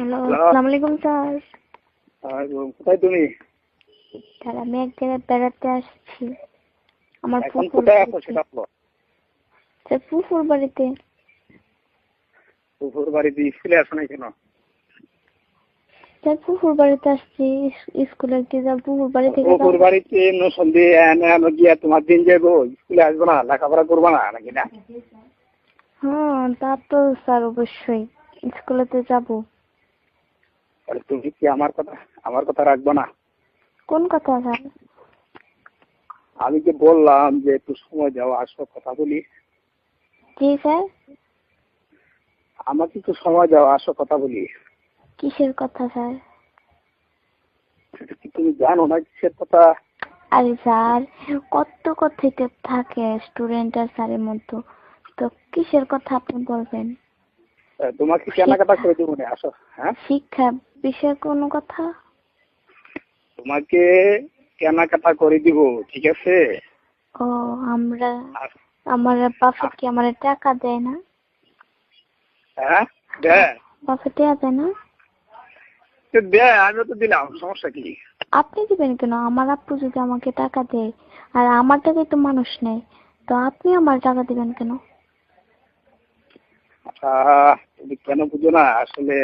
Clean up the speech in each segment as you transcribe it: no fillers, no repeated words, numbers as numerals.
Hello, আসসালামু আলাইকুম sir. কোথায় তুমি? স্যার আমি এক জায়গায় বেড়াতে আসছি। আমার এখন ফুফুর কোথায় আছো বাড়িতে। সেটা বলো। স্যার ফুফুর বাড়িতে। ফুফুর বাড়িতে স্কুলে আসো না কেন? স্যার ফুফুর বাড়িতে আসছি, স্কুলে গিয়ে যাব ফুফুর বাড়ি থেকে ফুফুর যাব। বাড়িতে সন্ধে গিয়া তোমার দিন যাবো, স্কুলে আসবো না, লেখাপড়া করবো না নাকি না? হ্যাঁ তা তো স্যার অবশ্যই স্কুলেতে যাব। তাহলে তুমি কি আমার কথা রাখবো না? কোন কথা স্যার? আমি যে বললাম যে একটু সময় দাও, আসো কথা বলি। জি স্যার। আমাকে একটু সময় দাও, আসো কথা বলি। কিসের কথা স্যার? সেটা কি তুমি জানো না কিসের কথা? আরে স্যার কত কথা থাকে স্টুডেন্ট আর স্যারের মধ্যে, তো কিসের কথা আপনি বলবেন? তোমাকে কেনাকাটা করে দেবো না, আসো। হ্যাঁ, শিক্ষা বিষয়ে কোনো কথা? তোমাকে কেনাকাটা করে দিব, ঠিক আছে? ও আমার বাপে কি আমার টাকা দেয় না? হ্যাঁ, দেয়। বাপে টাকা দেয় না? দেয়, আমিও তো দিলাম, সমস্যা কি? আপনি দিবেন কেন? আমার আব্বু যদি আমাকে টাকা দেয়, আর আমার টাকায় তো মানুষ নেই, তো আপনি আমার টাকা দিবেন কেন? তুমি কেন বুঝো না আসলে?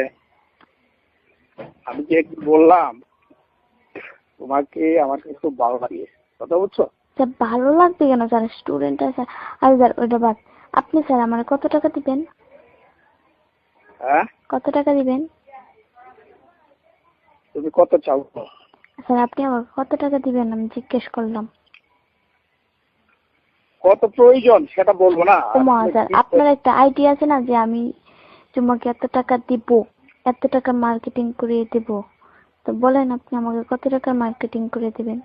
আমি যে একটু বললাম তোমাকে, আমার কাছে খুব ভালো লাগে, কথা বুঝছো? স্যার ভালো লাগবে কেন স্যার? স্টুডেন্ট আছে। আর স্যার ওইটা বাদ, আপনি স্যার আমার কত টাকা দিবেন? হ্যাঁ, কত টাকা দিবেন? তুমি কত চাও? স্যার আপনি আমার কত টাকা দিবেন আমি জিজ্ঞেস করলাম। কত প্রয়োজন সেটা বলবো না? ওমা স্যার আপনার একটা আইডিয়া আছে না যে আমি তোমাকে এত টাকা দিব, এত টাকা মার্কেটিং করে দিব, তো বলেন আপনি আমাকে কত টাকার মার্কেটিং করে দিবেন?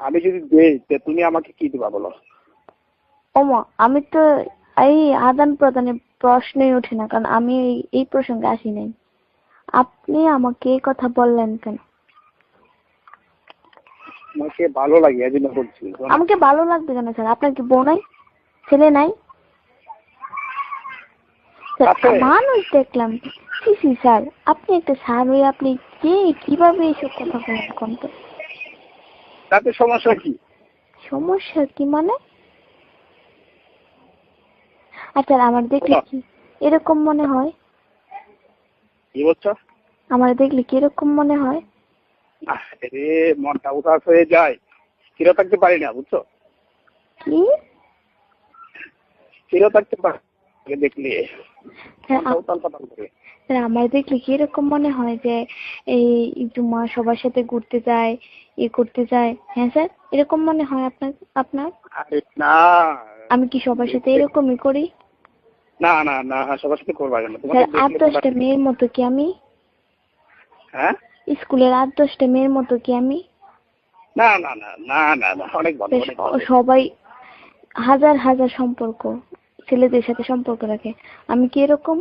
আমি যদি দেই তা তুমি আমাকে কি দিবা বলো? ওমা আমি তো এই আদান প্রদানের প্রশ্নই ওঠে না, কারণ আমি এই প্রসঙ্গে আসি নাই। আপনি আমাকে এই কথা বললেন কেন? তোমাকে ভালো লাগে এই জন্য বলছি। আমাকে ভালো লাগবে কেন স্যার? আপনার কি বউ নাই, ছেলে নাই? স্যার আছে। মানুষ দেখলাম। সি স্যার, আপনি একটা স্যার হয়ে আপনি কিভাবে এইসব কথা বলেন কোন তো? তাতে সমস্যা কি? সমস্যা কি মানে? আচ্ছা আমার দেখলে কি এরকম মনে হয়? কি বলছো? আমার দেখলে কি এরকম মনে হয়? আরে মনটা উদাস হয়ে যায়, স্থির থাকতে পারি না, বুঝছো? কি স্থির থাকতে পারি দেখলে স্যার? মনটা উতাল পাতাল করে। স্যার আমার দেখলে কি এরকম মনে হয় যে এই জুম্মা সবার সাথে ঘুরতে যায়, করতে যায়? হ্যাঁ স্যার, এরকম মনে হয় আপনার? আরে না, আমি কি সবার সাথে এরকমই করি? না না না, সবার সাথে করবা কেন? স্যার তোমাকে দেখলে 8-10টা মেয়ের মতো কি আমি? হ্যাঁ, স্কুলের 8-10টা মেয়ের মতো কি আমি? না না না না না না, অনেক ভালো, অনেক ভালো। সবাই হাজার হাজার সম্পর্ক, ছেলেদের সাথে সম্পর্ক রাখে, আমি কি এরকম?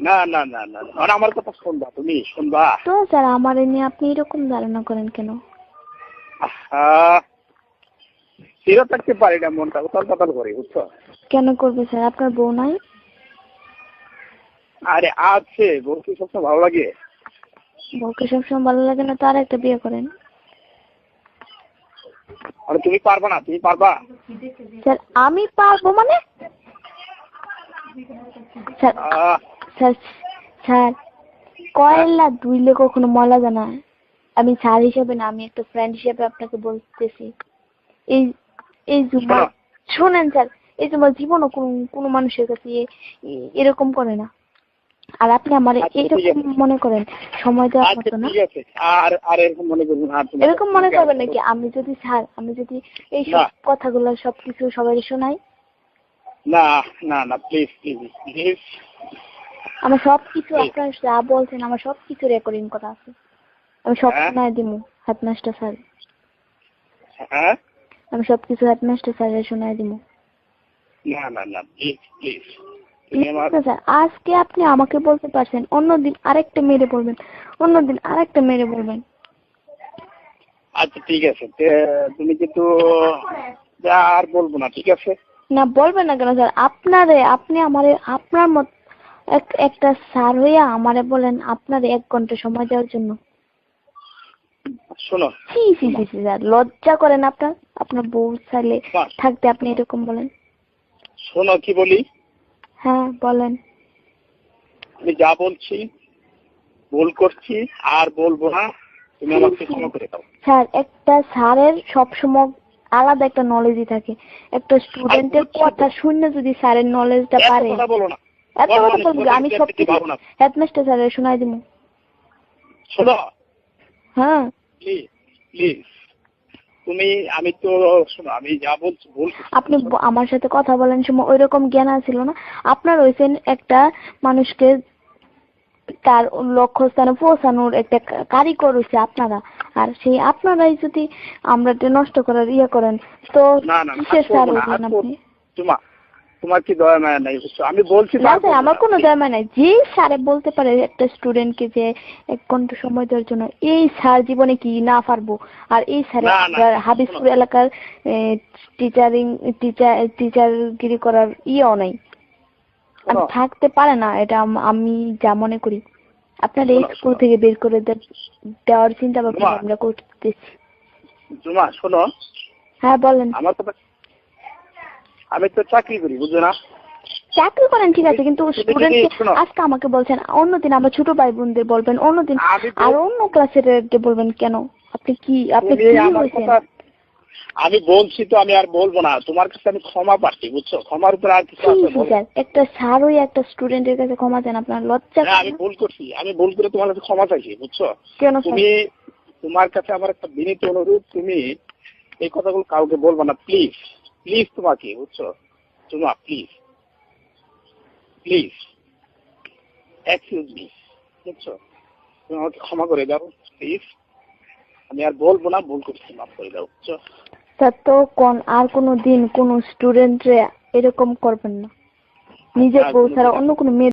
না না না না, আর আমার কথা শুনবা, তুমি শুনবা। তো স্যার আমার এ নিয়ে আপনি এরকম ধারণা করেন কেন? স্থির থাকতে পারি না, মনটা উতাল পাতাল করে, বুঝছো? কেন করবে স্যার? আপনার বউ নাই? আরে আছে, বলতে সবসময় ভালো লাগে। বউকে সবসময় ভালো লাগে না তো আর একটা বিয়ে করেন। আরে তুমি পারবা না, তুমি পারবা? স্যার আমি পারবো মানে? স্যার স্যার স্যার কয়লা ধুইলে কখনো ময়লা যায় না? আমি স্যার হিসেবে না, আমি একটা ফ্রেন্ড হিসেবে আপনাকে বলতেছি। এই এই জুম্মা শোনেন স্যার, এই জুম্মা জীবনও কোনো মানুষের কাছে এরকম করে না। আর আপনি আমার এরকম মনে করেন সময় দেওয়ার মতো না? ঠিক আছে, আর এরকম মনে করবো না। এরকম মনে করবেন নাকি আমি যদি এই সব কথাগুলো সবকিছু সবাই শোনাই? না না না, প্লিজ প্লিজ প্লিজ। আমার সবকিছু আপনার যা বলছেন আমার সবকিছু রেকর্ডিং করা আছে, আমি সব শোনায় দিব হেডমাস্টার স্যার। হ্যাঁ, আমি সবকিছু হেডমাস্টার স্যারের শোনায় দিব। না না না, প্লিজ প্লিজ। স্যার আজকে আপনি আমাকে বলতে পারছেন, অন্যদিন আরেকটা মেরে বলবেন, অন্যদিন আরেকটা মেরে বলবেন। আচ্ছা ঠিক আছে, তুমি কিন্তু আর বলবো না, ঠিক আছে? না বলবেন না কেন স্যার? আপনি আমারে আপনার মত একটা স্যার হইয়া আমারে বলেন আপনার 1 ঘন্টা সময় দেওয়ার জন্য। শোনো ছি ছি ছি ছি স্যার, লজ্জা করেন আপনার? আপনার বউ ছেলে বাহ, থাকতে আপনি এরকম বলেন? শোনো কি বলি, হ্যাঁ বলেন। আমি যা বলছি ভুল করছি আর বলবো না, তুমি আমাকে ক্ষমা করে দাও। স্যার, একটা স্যারের সবসময় আলাদা একটা নলেজই থাকে। একটা স্টুডেন্টের বুঝছি কথা শুনে যদি স্যারের নলেজটা এত পারে, কথা বলো না, এত কথা বলবো আমি সব কিছু ভাবো না। হেডমাস্টার স্যারের শোনাই দিব। শোনো হ্যাঁ প্লিজ প্লিজ, তুমি আমি তো শোনো, আমি যা বলছি ভুল করছি। আপনি আমার সাথে কথা বলেন সময় ওইরকম জ্ঞান ছিল না। আপনার হইছেন একটা মানুষকে তার লক্ষ্যস্থানে পৌঁছানোর একটা কারিগর হচ্ছে আপনারা। আর সেই আপনারাই যদি আমরা নষ্ট করার করেন, তো না না না, কিসের স্যার হইলেন আপনি? তোমার কি দয়া মায়া নাই? বুঝছো, আমি বলছি না স্যার, আমার কোনো দরকার নাই। যে স্যারে বলতে পারে একটা স্টুডেন্টকে যে 1 ঘন্টা সময় দেওয়ার জন্য, এই স্যার জীবনে কি না পারবো? আর এই স্যার না, না, আপনার হাবিবপুর এলাকার টিচারগিরি করার নাই। আমি থাকতে পারে না, এটা আমি যা মনে করি। আপনার এই স্কুল থেকে বের করে দেওয়ার চিন্তা ভাবনা আমরা করতেছি। জুমা শোনো। হ্যাঁ বলেন। আমার কথা, আমি তো চাকরি করি, বুঝছো না? চাকরি করেন ঠিক আছে, কিন্তু স্টুডেন্টকে আজকে আমাকে বলছেন, অন্যদিন আমার ছোট ভাই বোনদের বলবেন, অন্যদিন আর অন্য ক্লাসের বলবেন কেন? আপনি কি বলছেন? আমি বলছি তো, আমি আর বলবো না। তোমার কাছে আমি ক্ষমা পাচ্ছি, বুঝছো? ক্ষমার উপর আর কিছু আছে? একটা স্যার ওই একটা স্টুডেন্টের কাছে ক্ষমা চান, আপনার লজ্জা? আমি ভুল করছি, আমি ভুল করে তোমার কাছে ক্ষমা চাইছি, বুঝছো? কেন? তুমি, তোমার কাছে আমার একটা বিনীত অনুরোধ, তুমি এই কথাগুলো কাউকে বলবো না, প্লিজ প্লিজ, তোমাকে, বুঝছো? তোমার প্লিজ প্লিজ এক্সকিউজ মি, বুঝছো? তুমি আমাকে ক্ষমা করে দাও প্লিজ। আমি আর বলবো না, ভুল করছি, মাফ করে দাও, বুঝছো? স্যার তো আর কোনো দিন কোনো স্টুডেন্টরে এরকম করবেন না, নিজের বউ ছাড়া অন্য কোনো মেয়ে